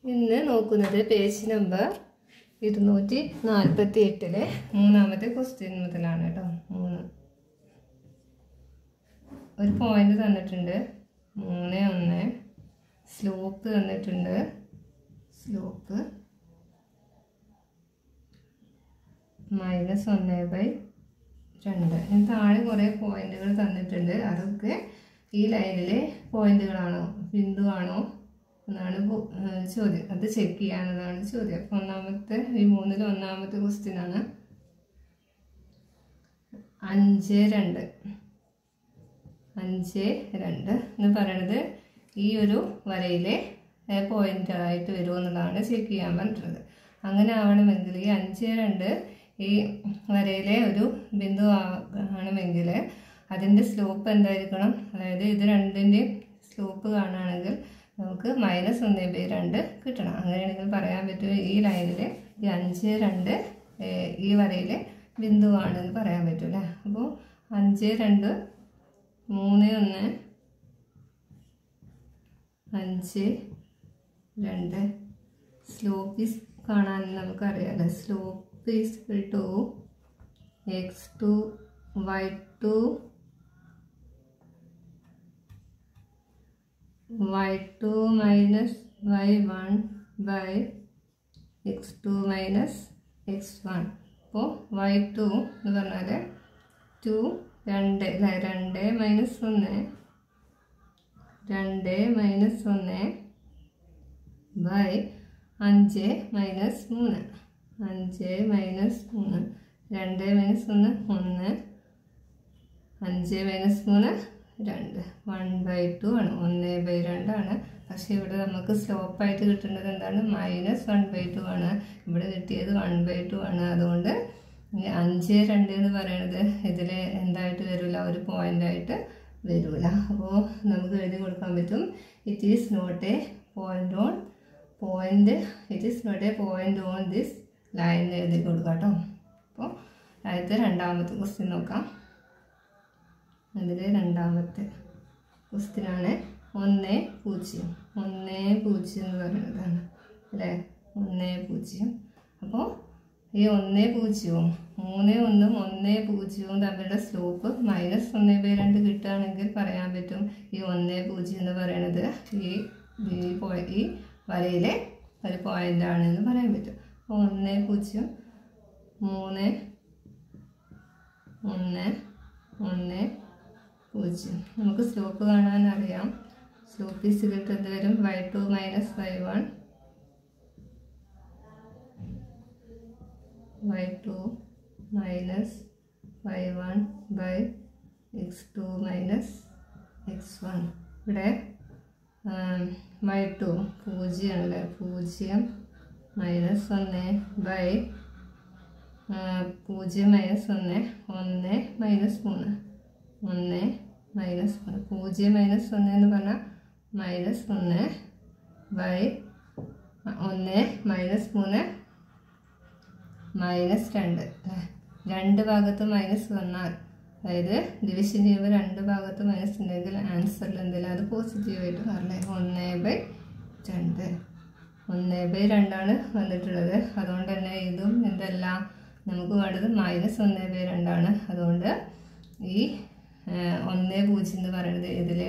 ഇന്ന് നോക്കുന്നത് page number 248 മൂന്നാമത്തെ ക്വസ്റ്റ്യൻ മുതലാണ് കേട്ടോ. 3 ഒരു പോയിന്റ് തന്നിട്ടുണ്ട് 3 സ്ലോപ്പ് തന്നിട്ടുണ്ട്. സ്ലോപ്പ് -1/2. ഇനി താഴെ കുറേ പോയിന്റുകൾ തന്നിട്ടുണ്ട്. അതൊക്കെ ഈ ലൈനിലെ പോയിന്റുകളാണോ ബിന്ദുവാണോ എന്നാണ് ചോദ്യം. അത് ചെക്ക് ചെയ്യാവുന്നതാണ് ചോദ്യം. അപ്പോൾ ഈ 3-ൽ ഒന്നാമത്തെ ക്വസ്റ്റ്യൻ ആണ് 5-2. 5-2 എന്ന് പറയണത് ഈ ഒരു വരയിലെ പോയിന്റ് ആയിട്ട് വരുമെന്നുള്ളതാണ് ചെക്ക് ചെയ്യാൻ പറഞ്ഞിട്ടുള്ളത്. അങ്ങനെ ആവണമെങ്കിൽ ഈ 5-2 ഈ വരയിലെ ഒരു ബിന്ദു ആണെങ്കിൽ അതിൻ്റെ സ്ലോപ്പ് എന്തായിരിക്കണം? അതായത് ഇത് രണ്ടിൻ്റെയും സ്ലോപ്പ് കാണുകയാണെങ്കിൽ നമുക്ക് -1/2 കിട്ടണം. അങ്ങനെയാണെങ്കിൽ പറയാൻ പറ്റും ഈ ലൈനിൽ ഈ 5-2 ഈ വരയിലെ ബിന്ദുവാണെന്ന് പറയാൻ പറ്റൂല്ലേ. അപ്പോൾ 5-2 3-1 5-2 സ്ലോപ്പ് കാണാൻ നമുക്കറിയാമല്ലോ. Slope is equal to x2 y2 minus y1 by x2 minus x1. അപ്പോൾ y2 എന്ന് പറഞ്ഞാൽ 2 2 -1 by 5 - 3 5 - 3 2 - 1 1 5 - 3 2 1/2 ആണ്. 1/2 ആണ്. പക്ഷേ ഇവിടെ നമുക്ക് സ്ലോപ്പായിട്ട് കിട്ടുന്നത് എന്താണ്? -1/2 ആണ്. ഇവിടെ കിട്ടിയത് 1/2 ആണ്. അതുകൊണ്ട് 5-2 എന്ന് പറയുന്നത് ഇതിൽ എന്തായിട്ട് വരില്ല, ഒരു പോയിൻ്റായിട്ട് വരില്ല. അപ്പോൾ നമുക്ക് എഴുതി കൊടുക്കാൻ പറ്റും it is not a point on this line എഴുതി കൊടുക്കാം കേട്ടോ. അപ്പോൾ ആദ്യത്തെ രണ്ടാമത്തെ ക്വസ്റ്റ്യൻ നോക്കാം. അതിൽ രണ്ടാമത്തെ ക്വസ്റ്റ്യനാണ് 1 0 എന്ന് പറയുന്നതാണ് അല്ലേ. 1 0. അപ്പോൾ ഈ 1 0 3 1 1 0 തമ്മിലുള്ള സ്ലോപ്പ് -1/2 കിട്ടുകയാണെങ്കിൽ പറയാൻ പറ്റും ഈ 1 0 എന്ന് പറയുന്നത് ഈ വരയിലെ ഒരു പോയിൻ്റാണെന്ന് പറയാൻ പറ്റും. 1 0 3 1 1 0. നമുക്ക് സ്ലോപ്പ് കാണാൻ അറിയാം. സ്ലോപ്പ് ഈസ് ഈക്വൽ ടു എന്ത് വരും? y2 minus y1 by x2 minus x1. ഇവിടെ y2 0 ആണല്ലേ. 0 - 1 by 0 - 1 1 - 3 1 - 1 0 - 1 എന്ന് പറഞ്ഞാൽ -1 by 1 - 3 -2. രണ്ട് ഭാഗത്ത് മൈനസ് വന്നാൽ, അതായത് ഡിവിഷൻ ചെയ്യുമ്പോൾ രണ്ട് ഭാഗത്ത് മൈനസ് ഉണ്ടെങ്കിൽ ആൻസറിൽ എന്തെങ്കിലും അത് പോസിറ്റീവായിട്ട് മാറില്ലേ. 1/2 1/2 വന്നിട്ടുള്ളത്. അതുകൊണ്ട് തന്നെ ഇതും എന്തല്ല നമുക്ക് വേണ്ടത് -1/2 ആണ്. അതുകൊണ്ട് ഈ 1 0 എന്ന് പറയുന്നത് ഇതിലെ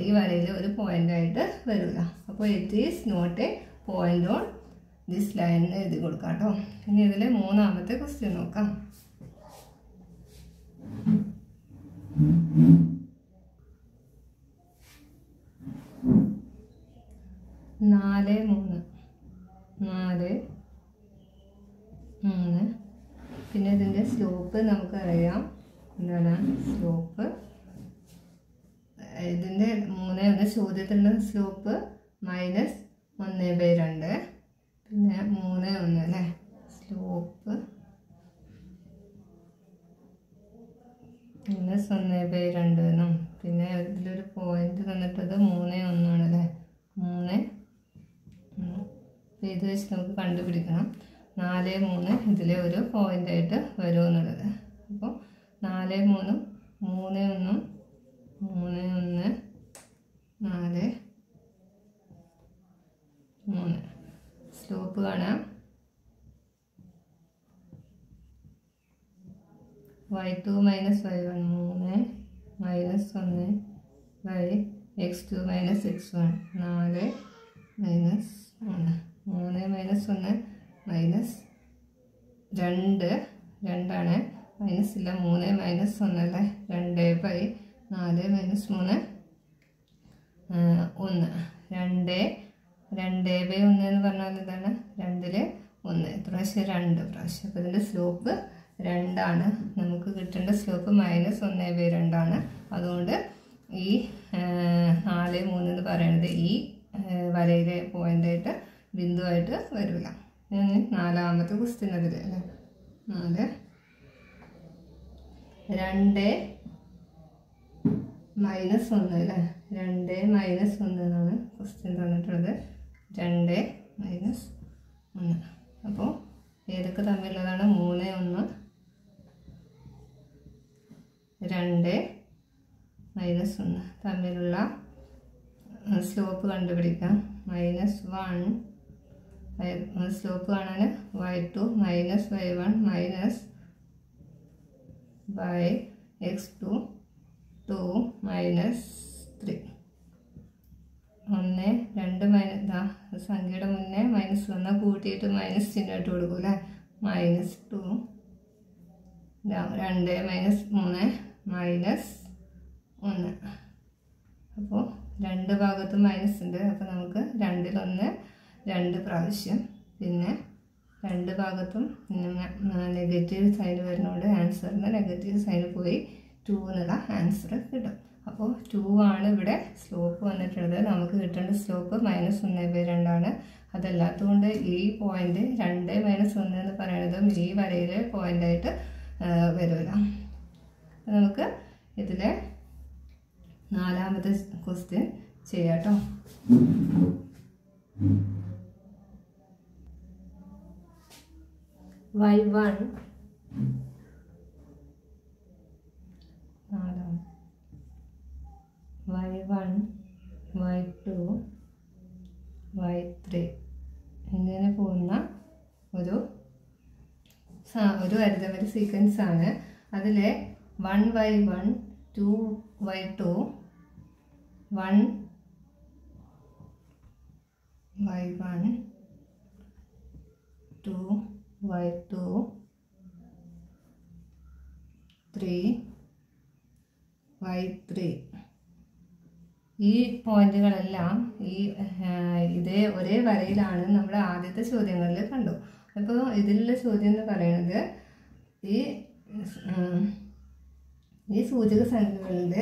ഈ വരയിലെ ഒരു പോയിൻ്റായിട്ട് വരില്ല. അപ്പോൾ it is not a point on this line എഴുതി കൊടുക്കാം കേട്ടോ. ഇനി ഇതിലെ മൂന്നാമത്തെ ക്വസ്റ്റ്യൻ നോക്കാം. 4 3 പിന്നെ ഇതിൻ്റെ സ്ലോപ്പ് നമുക്കറിയാം. എന്താണ് സ്ലോപ്പ്? ഇതിൻ്റെ 3 1 ചോദ്യത്തിലുള്ള സ്ലോപ്പ് -1/2. പിന്നെ 3 1 അല്ലേ. സ്ലോപ്പ് -1/2 എന്നും പിന്നെ ഇതിലൊരു പോയിന്റ് തന്നിട്ടത് 3 1 ആണല്ലേ. 3 ഇത് വെച്ച് നമുക്ക് കണ്ടുപിടിക്കണം 4 3 ഇതിലെ ഒരു പോയിൻ്റായിട്ട് വരുമെന്നുള്ളത്. അപ്പോൾ 4 3 3 1 3 1 4 3. സ്ലോപ്പ് കാണാം. y2 minus y1 3 minus 1 by x2 minus x1 4 minus 1 3 minus 1 minus 2 2 minus ഇല്ല 3 മൈനസ് 1 അല്ലേ 2 ബൈ 4 മൈനസ് 3 1 2 ബൈ 1 എന്ന് പറഞ്ഞാൽ എന്താണ് 2 1 പ്രാവശ്യം 2 പ്രാവശ്യം. അപ്പോൾ ഇതിൻ്റെ സ്ലോപ്പ് 2 നമുക്ക് കിട്ടേണ്ട സ്ലോപ്പ് മൈനസ് 1 ബൈ 2 അതുകൊണ്ട് ഈ 4 3 എന്ന് പറയുന്നത് ഈ വരയിലെ പോയിൻ്റായിട്ട് ബിന്ദുവായിട്ട് വരില്ല. നാലാമത്തെ ക്വസ്റ്റ്യൻ അതിൽ അല്ലേ 2 മൈനസ് 1 അല്ലേ 2 മൈനസ് 1 എന്നാണ് ക്വസ്റ്റ്യൻ തന്നിട്ടുള്ളത്. 2 മൈനസ് 1 അപ്പോൾ ഏതൊക്കെ തമ്മിലുള്ളതാണ് 3 1 2 മൈനസ് 1 തമ്മിലുള്ള സ്ലോപ്പ് കണ്ടുപിടിക്കാം. -1 സ്ലോപ്പ് കാണാൻ y2 minus y1 minus by x2 2 minus 3 1 2 minus സംഖ്യയുടെ മുന്നേ മൈനസ് 1 കൂട്ടിയിട്ട് മൈനസ് ചിഹ്നം ഇട്ട് കൊടുക്കും അല്ലേ -2 2 മൈനസ് 3 മൈനസ് 1. അപ്പോൾ രണ്ട് ഭാഗത്തും മൈനസ് ഉണ്ട്. അപ്പോൾ നമുക്ക് 2 1 2 പ്രാവശ്യം പിന്നെ രണ്ട് ഭാഗത്തും നെഗറ്റീവ് സൈൻ വരുന്നതുകൊണ്ട് ആൻസറിന് നെഗറ്റീവ് സൈൻ പോയി 2 എന്നുള്ള ആൻസർ കിട്ടും. അപ്പോൾ 2 ആണ് ഇവിടെ സ്ലോപ്പ് വന്നിട്ടുള്ളത്. നമുക്ക് കിട്ടേണ്ട സ്ലോപ്പ് -1/2 അതല്ലാത്തതുകൊണ്ട് ഈ പോയിന്റ് 2 - 1 എന്ന് പറയുന്നതും ഈ വരയിലെ പോയിൻ്റായിട്ട് വരില്ല. നമുക്ക് ഇതിലെ നാലാമത്തെ ക്വസ്റ്റ്യൻ ചെയ്യാം കേട്ടോ. y1 y1 y2 y3 ഇങ്ങനെ പോകുന്ന ഒരു അരിതമെറ്റിക് സീക്വൻസ് ആണ്. അതിൽ 1y1 2y2 1y1 2y2 3y3 ഈ പോയിന്റുകളെല്ലാം ഇതേ ഒരേ വരയിലാണ് നമ്മൾ ആദ്യത്തെ ചോദ്യങ്ങളിൽ കണ്ടു. അപ്പോൾ ഇതിലുള്ള ചോദ്യം എന്ന് പറയുന്നത് ഈ സൂചക സംഖ്യകളുടെ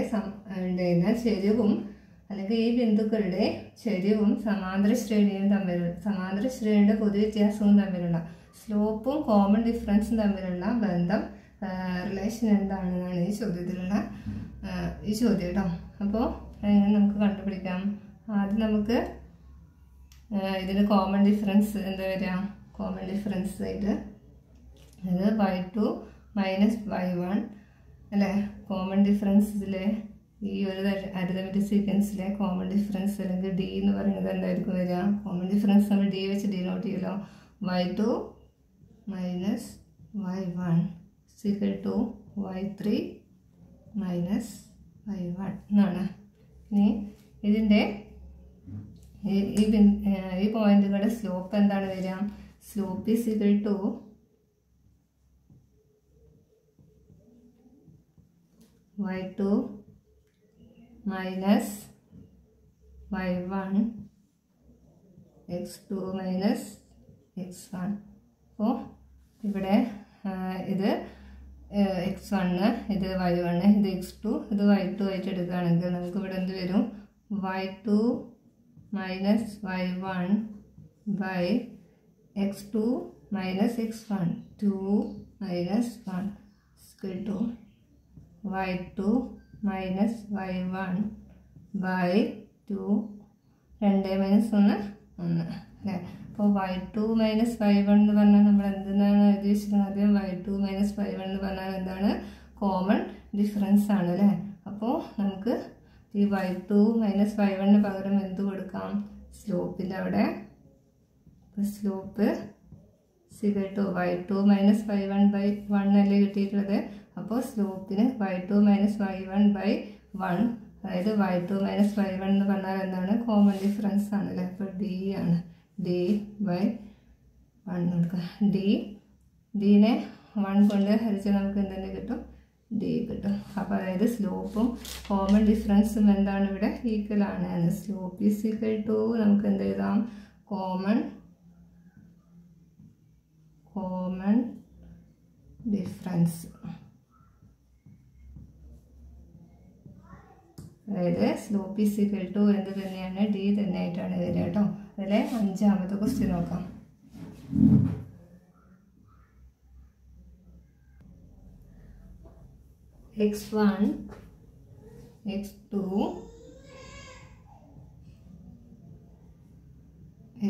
ചെരിവും അല്ലെങ്കിൽ ഈ ബിന്ദുക്കളുടെ ചെരിവും സമാന്തര ശ്രേണിയുടെ പൊതുവ്യത്യാസവും തമ്മിലുള്ള സ്ലോപ്പും കോമൺ ഡിഫറൻസും തമ്മിലുള്ള ബന്ധം റിലേഷൻ എന്താണെന്നാണ് ഈ ചോദ്യത്തിലുള്ള ഈ ചോദ്യം കേട്ടോ. അപ്പോൾ നമുക്ക് കണ്ടുപിടിക്കാം. ആദ്യം നമുക്ക് ഇതിന് കോമൺ ഡിഫറൻസ് എന്താ വരിക? കോമൺ ഡിഫറൻസ് ആയിട്ട് അത് y2 മൈനസ് y1 അല്ലേ. കോമൺ ഡിഫറൻസിലെ ഈ ഒരു അരിതമെറ്റിക് സീക്വൻസിലെ കോമൺ ഡിഫറൻസ് അല്ലെങ്കിൽ ഡി എന്ന് പറയുന്നത് എന്തായിരിക്കും വരിക? കോമൺ ഡിഫറൻസ് നമ്മൾ ഡി വെച്ച് ഡിനോട്ട് ചെയ്യുമല്ലോ. y2 minus y1 = y3 minus y1 എന്നാണ്. ഇനി ഇതിൻ്റെ ഈ പോയിന്റുകളുടെ സ്ലോപ്പ് എന്താണ് വരിക? Slope = y2 minus y1 x2 minus x1. അപ്പോൾ ഇവിടെ ഇത് x1 ഇത് y1 ഇത് x2 ഇത് y2 ആയിട്ട് എടുക്കുകയാണെങ്കിൽ നമുക്ക് ഇവിടെ എന്ത് വരും? y2 minus y1 by x2 minus x1 2 minus 1 = y2 minus y1 by 2 2 minus 1 1 അല്ലേ. അപ്പോൾ y2 മൈനസ് y1 എന്ന് പറഞ്ഞാൽ നമ്മൾ എന്തെന്നാണ് ഉദ്ദേശിക്കുന്നത്? y2 മൈനസ് y1 എന്ന് പറഞ്ഞാൽ എന്താണ്? കോമൺ ഡിഫറൻസ് ആണ് അല്ലേ. അപ്പോൾ നമുക്ക് ഈ y2 മൈനസ് y1 പകരം എന്ത് കൊടുക്കാം? സ്ലോപ്പിൻ്റെ അവിടെ സ്ലോപ്പ് സിഗൽ to y2 minus y1 by 1 അല്ലേ കിട്ടിയിട്ടുള്ളത്. അപ്പോൾ സ്ലോപ്പിന് y2 മൈനസ് y1 ബൈ 1, അതായത് y2 മൈനസ് y1 എന്ന് പറഞ്ഞാൽ എന്താണ്? കോമൺ ഡിഫറൻസ് ആണല്ലേ. അപ്പോൾ ഡി ആണ്. ഡി ബൈ 1 കൊടുക്കുക. ഡിനെ 1 കൊണ്ട് ഹരിച്ചാൽ നമുക്ക് എന്തെങ്കിലും കിട്ടും? ഡി കിട്ടും. അപ്പോൾ അതായത് സ്ലോപ്പും കോമൺ ഡിഫറൻസും എന്താണ് ഇവിടെ? ഈക്വൽ ആണ്. സ്ലോപ്പ് ഈസ് ഈക്വൽ ടു നമുക്ക് എന്ത് എഴുതാം? Common difference. അതായത് സ്ലോപ്പ് ഈസ് ഈക്വൽ ടു എന്ത് തന്നെയാണ്? ഡി തന്നെ ആയിട്ടാണ് വരിക കേട്ടോ. അതിലെ 5ാമത്തെ ക്വസ്റ്റ്യൻ നോക്കാം. x1 x2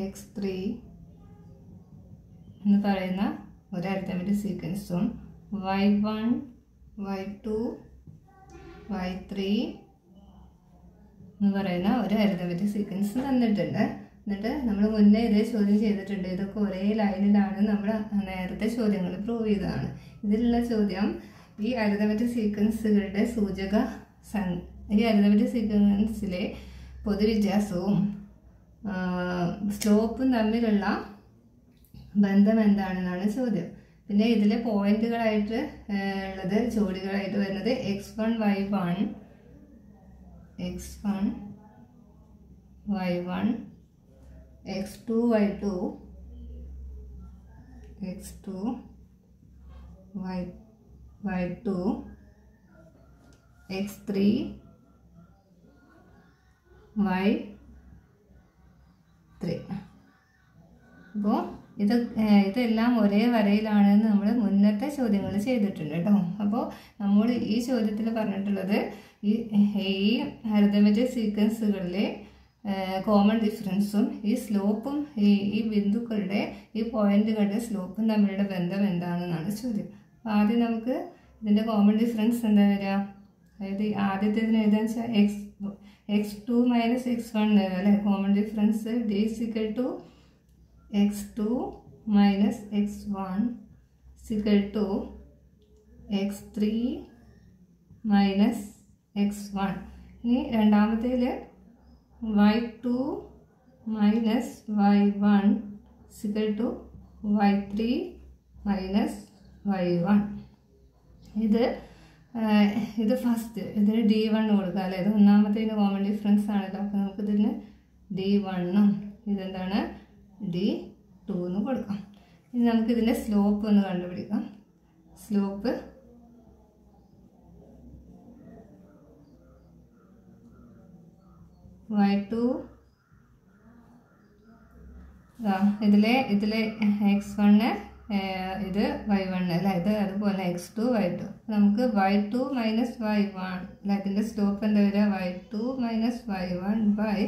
x3 എന്ന് പറയുന്ന ഒരു അരിത്തമെറ്റിക് സീക്വൻസും y1 y2 y3 എന്ന് പറയുന്ന ഒരു അരിത്തമെറ്റിക് സീക്വൻസ് തന്നിട്ടുണ്ട്. എന്നിട്ട് നമ്മൾ മുന്നേ ഇതേ ചോദ്യം ചെയ്തിട്ടുണ്ട്. ഇതൊക്കെ ഒരേ ലൈനിലാണ് നമ്മൾ നേരത്തെ ചോദ്യങ്ങൾ പ്രൂവ് ചെയ്തതാണ്. ഇതിലുള്ള ചോദ്യം ഈ അരിത്തമെറ്റിക് സീക്വൻസുകളുടെ സൂചക ഈ അരിത്തമെറ്റിക് സീക്വൻസിലെ പൊതുവ്യത്യാസവും സ്ലോപ്പും തമ്മിലുള്ള ബന്ധം എന്താണെന്നാണ് ചോദ്യം. പിന്നെ ഇതിലെ പോയിന്റുകളായിട്ട് ഉള്ളത് ജോഡികളായിട്ട് വരുന്നത് x1 y1 x2 y2 y2 x3 y3. അപ്പോൾ ഇതെല്ലാം ഒരേ വരയിലാണെന്ന് നമ്മൾ മുന്നത്തെ ചോദ്യങ്ങൾ ചെയ്തിട്ടുണ്ട് കേട്ടോ. അപ്പോൾ നമ്മൾ ഈ ചോദ്യത്തിൽ പറഞ്ഞിട്ടുള്ളത് ഈ അരിത്തമെറ്റിക് സീക്വൻസുകളിലെ കോമൺ ഡിഫറൻസും ഈ സ്ലോപ്പും ഈ ബിന്ദുക്കളുടെ ഈ പോയിന്റുകളുടെ സ്ലോപ്പും തമ്മിലുള്ള ബന്ധം എന്താണെന്നാണ് ചോദ്യം. അപ്പോൾ ആദ്യം നമുക്ക് ഇതിൻ്റെ കോമൺ ഡിഫറൻസ് എന്താ വരിക? അതായത് ആദ്യത്തേതിന് എഴുതാന്ന് വെച്ചാൽ x2 മൈനസ് x1 അല്ലേ common difference. D is equal to x2 minus x1 equal to x3 minus x1. ഇനി രണ്ടാമത്തേൽ y2 minus y1 equal to y3 minus y1. ഇത് ഫസ്റ്റ് ഇതിന് d1 കൊടുക്കുക അല്ലേ. ഇത് ഒന്നാമത്തേന് കോമൺ ഡിഫറൻസ് ആണല്ലോ. അപ്പോൾ നമുക്കിതിന് d1ഉം ഇതെന്താണ് d2 എന്ന് കൊടുക്കാം. ഇനി നമുക്കിതിൻ്റെ സ്ലോപ്പ് ഒന്ന് കണ്ടുപിടിക്കാം. സ്ലോപ്പ് y2 ഇതിലെ x1 ഇത് y1 അല്ല. ഇത് അതുപോലെ x2 y2. നമുക്ക് y2 മൈനസ് y1 അല്ല. ഇതിൻ്റെ സ്ലോപ്പ് എന്താ വരിക? y2 minus y1 by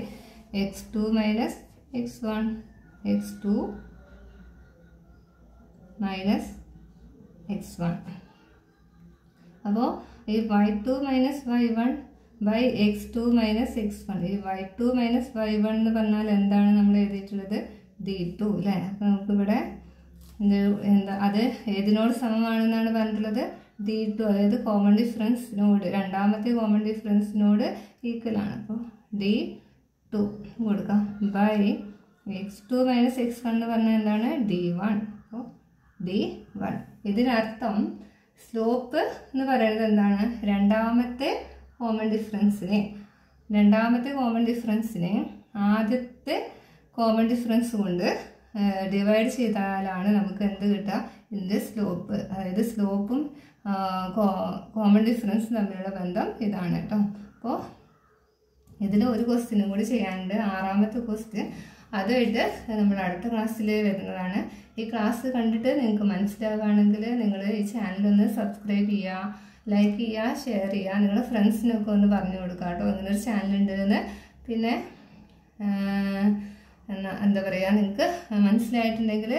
x2 minus x1 x2 minus x1. അപ്പോൾ ഈ y2 minus y1 by x2 minus x1. ഈ y2 മൈനസ് y1 എന്ന് പറഞ്ഞാൽ എന്താണ് നമ്മൾ എഴുതിയിട്ടുള്ളത്? d2 അല്ലേ. അപ്പോൾ നമുക്കിവിടെ എന്താ അത് ഏതിനോട് സമമാണെന്നാണ് പറഞ്ഞിട്ടുള്ളത്? d2, അതായത് കോമൺ ഡിഫറൻസിനോട്, രണ്ടാമത്തെ കോമൺ ഡിഫറൻസിനോട് ഈക്വൽ ആണ്. അപ്പോൾ d2 കൊടുക്കാം ബൈ x2 മൈനസ് x1 എന്ന് പറഞ്ഞാൽ എന്താണ്? d1. അപ്പോൾ d1. ഇതിനർത്ഥം സ്ലോപ്പ് എന്ന് പറയുന്നത് എന്താണ്? രണ്ടാമത്തെ കോമൺ ഡിഫറൻസിനെ ആദ്യത്തെ കോമൺ ഡിഫറൻസ് കൊണ്ട് ഡിവൈഡ് ചെയ്താലാണ് നമുക്ക് എന്ത് കിട്ടുക? ഇതിൻ്റെ സ്ലോപ്പ്. അതായത് സ്ലോപ്പും കോമൺ ഡിഫറൻസും തമ്മിലുള്ള ബന്ധം ഇതാണ് കേട്ടോ. അപ്പോൾ ഇതിൽ ഒരു ക്വസ്റ്റ്യനും കൂടി ചെയ്യാനുണ്ട്, 6ാമത്തെ ക്വസ്റ്റ്യൻ. അതുമായിട്ട് നമ്മൾ അടുത്ത ക്ലാസ്സിൽ വരുന്നതാണ്. ഈ ക്ലാസ് കണ്ടിട്ട് നിങ്ങൾക്ക് മനസ്സിലാവുകയാണെങ്കിൽ നിങ്ങൾ ഈ ചാനലൊന്ന് സബ്സ്ക്രൈബ് ചെയ്യുക, ലൈക്ക് ചെയ്യുക, ഷെയർ ചെയ്യുക. നിങ്ങളുടെ ഫ്രണ്ട്സിനൊക്കെ ഒന്ന് പറഞ്ഞു കൊടുക്കുക കേട്ടോ ഇങ്ങനൊരു ചാനലുണ്ടെന്ന്. പിന്നെ എന്താ പറയുക, നിങ്ങൾക്ക് മനസ്സിലായിട്ടുണ്ടെങ്കിൽ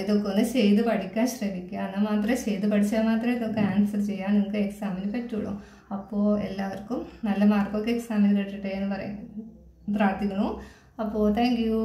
ഇതൊക്കെ ഒന്ന് ചെയ്ത് പഠിക്കാൻ ശ്രമിക്കുക. എന്നാൽ മാത്രമേ ചെയ്ത് പഠിച്ചാൽ മാത്രമേ ഇതൊക്കെ ആൻസർ ചെയ്യാൻ നിങ്ങൾക്ക് എക്സാമിന് പറ്റുള്ളൂ. അപ്പോൾ എല്ലാവർക്കും നല്ല മാർക്കൊക്കെ എക്സാമിന് കിട്ടട്ടെ എന്ന് പ്രാർത്ഥിക്കുന്നു. അപ്പോൾ താങ്ക് യു.